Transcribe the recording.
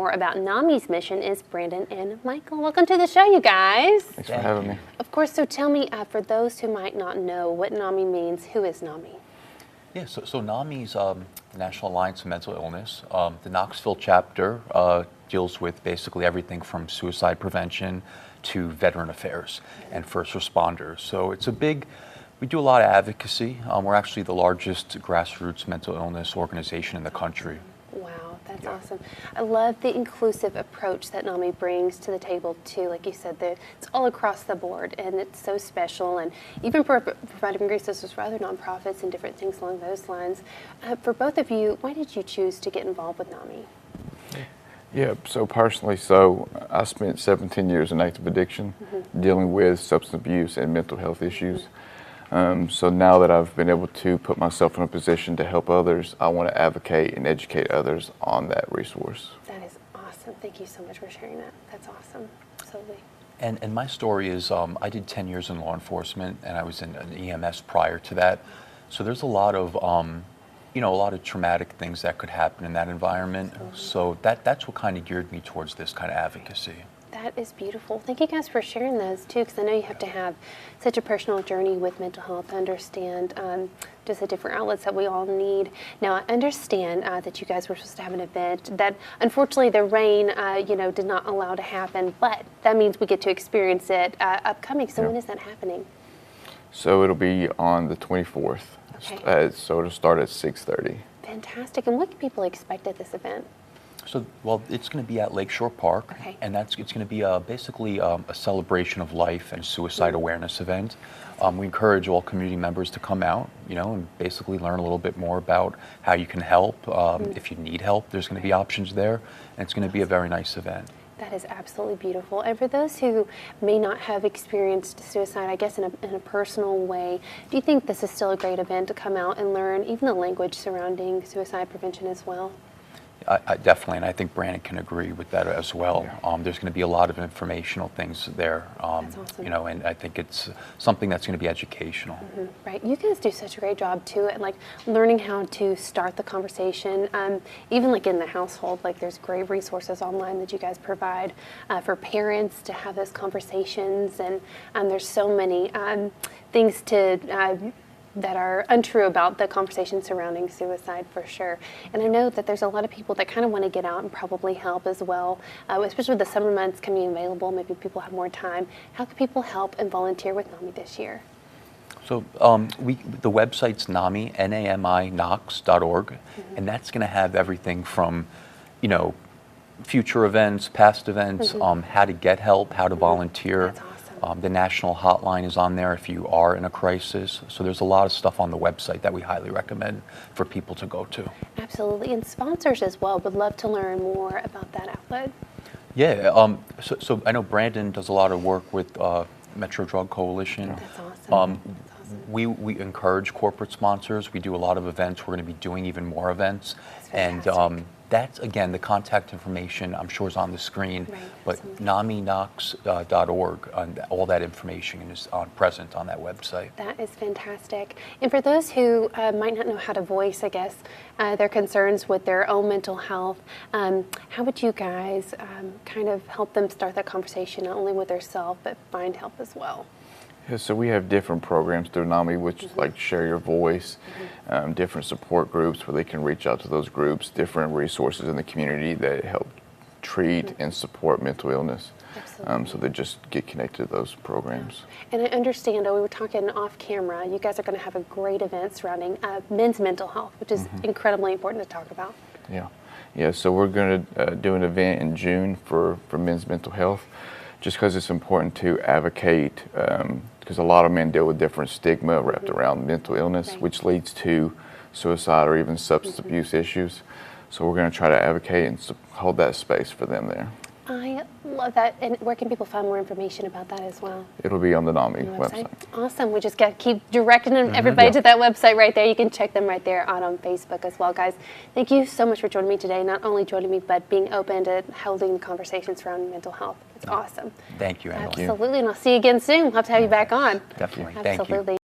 More about NAMI's mission is Brandon and Michael. Welcome to the show, you guys. Thanks for having me. Of course, so tell me, for those who might not know what NAMI means, who is NAMI? Yeah, so NAMI's the National Alliance of Mental Illness. The Knoxville chapter deals with basically everything from suicide prevention to veteran affairs and first responders. So it's we do a lot of advocacy. We're actually the largest grassroots mental illness organization in the country. Wow, that's awesome. I love the inclusive approach that NAMI brings to the table too. Like you said, it's all across the board, and it's so special. And even for providing resources for other nonprofits and different things along those lines. For both of you, why did you choose to get involved with NAMI? Yeah, so personally, I spent 17 years in active addiction, dealing with substance abuse and mental health issues. So now that I've been able to put myself in a position to help others, I want to advocate and educate others on that resource. That is awesome. Thank you so much for sharing that. That's awesome. Absolutely. And my story is I did 10 years in law enforcement, and I was in an EMS prior to that. So there's a lot of a lot of traumatic things that could happen in that environment. Absolutely. So that's what kind of geared me towards this kind of advocacy. That is beautiful. Thank you guys for sharing those too, because I know you have to have such a personal journey with mental health to understand just the different outlets that we all need. Now, I understand that you guys were supposed to have an event that, unfortunately, the rain, did not allow to happen, but that means we get to experience it upcoming. So when is that happening? So it'll be on the 24th. Okay. So it'll start at 6:30. Fantastic. And what can people expect at this event? So, well, it's going to be at Lakeshore Park, and it's going to be basically a celebration of life and suicide awareness event. We encourage all community members to come out, and basically learn a little bit more about how you can help. If you need help, there's going to be options there, and it's going to be a very nice event. That is absolutely beautiful. And for those who may not have experienced suicide, I guess in a personal way, do you think this is still a great event to come out and learn even the language surrounding suicide prevention as well? I definitely, and I think Brandon can agree with that as well. There's going to be a lot of informational things there, that's awesome. And I think it's something that's going to be educational. Right, you guys do such a great job too at learning how to start the conversation, even in the household. There's great resources online that you guys provide for parents to have those conversations, and there's so many things that are untrue about the conversation surrounding suicide, for sure. And I know that there's a lot of people that kind of want to get out and probably help as well, especially with the summer months coming available. Maybe people have more time. How can people help and volunteer with NAMI this year? So the website's NAMI, NAMI Knox.org, and that's going to have everything from, future events, past events, how to get help, how to volunteer. That's awesome. The national hotline is on there if you are in a crisis. So there's a lot of stuff on the website that we highly recommend for people to go to. Absolutely. And sponsors as well. Would love to learn more about that outlet. Yeah. So I know Brandon does a lot of work with Metro Drug Coalition. That's awesome. We encourage corporate sponsors. We do a lot of events. We're going to be doing even more events. And that's, again, the contact information, I'm sure, is on the screen. Right, but NAMIKnox.org, all that information is present on that website. That is fantastic. And for those who might not know how to voice, I guess, their concerns with their own mental health, how would you guys kind of help them start that conversation, not only with themselves, but find help as well? Yeah, so we have different programs through NAMI, which is like Share Your Voice, different support groups where they can reach out to those groups, different resources in the community that help treat and support mental illness. So they just get connected to those programs. And I understand, we were talking off camera, you guys are going to have a great event surrounding men's mental health, which is incredibly important to talk about. Yeah, so we're going to do an event in June for men's mental health, just because it's important to advocate, because a lot of men deal with different stigma wrapped around mental illness, which leads to suicide or even substance abuse issues. So we're going to try to advocate and hold that space for them there. I love that. And where can people find more information about that as well? It'll be on the NAMI website. Awesome. We just got to keep directing everybody to that website right there. You can check them right there on Facebook as well, guys. Thank you so much for joining me today. Not only joining me, but being open to holding conversations around mental health. It's awesome. Thank you, Emily. Absolutely. And I'll see you again soon. We'll have to have you back on. Definitely. Absolutely. Thank you.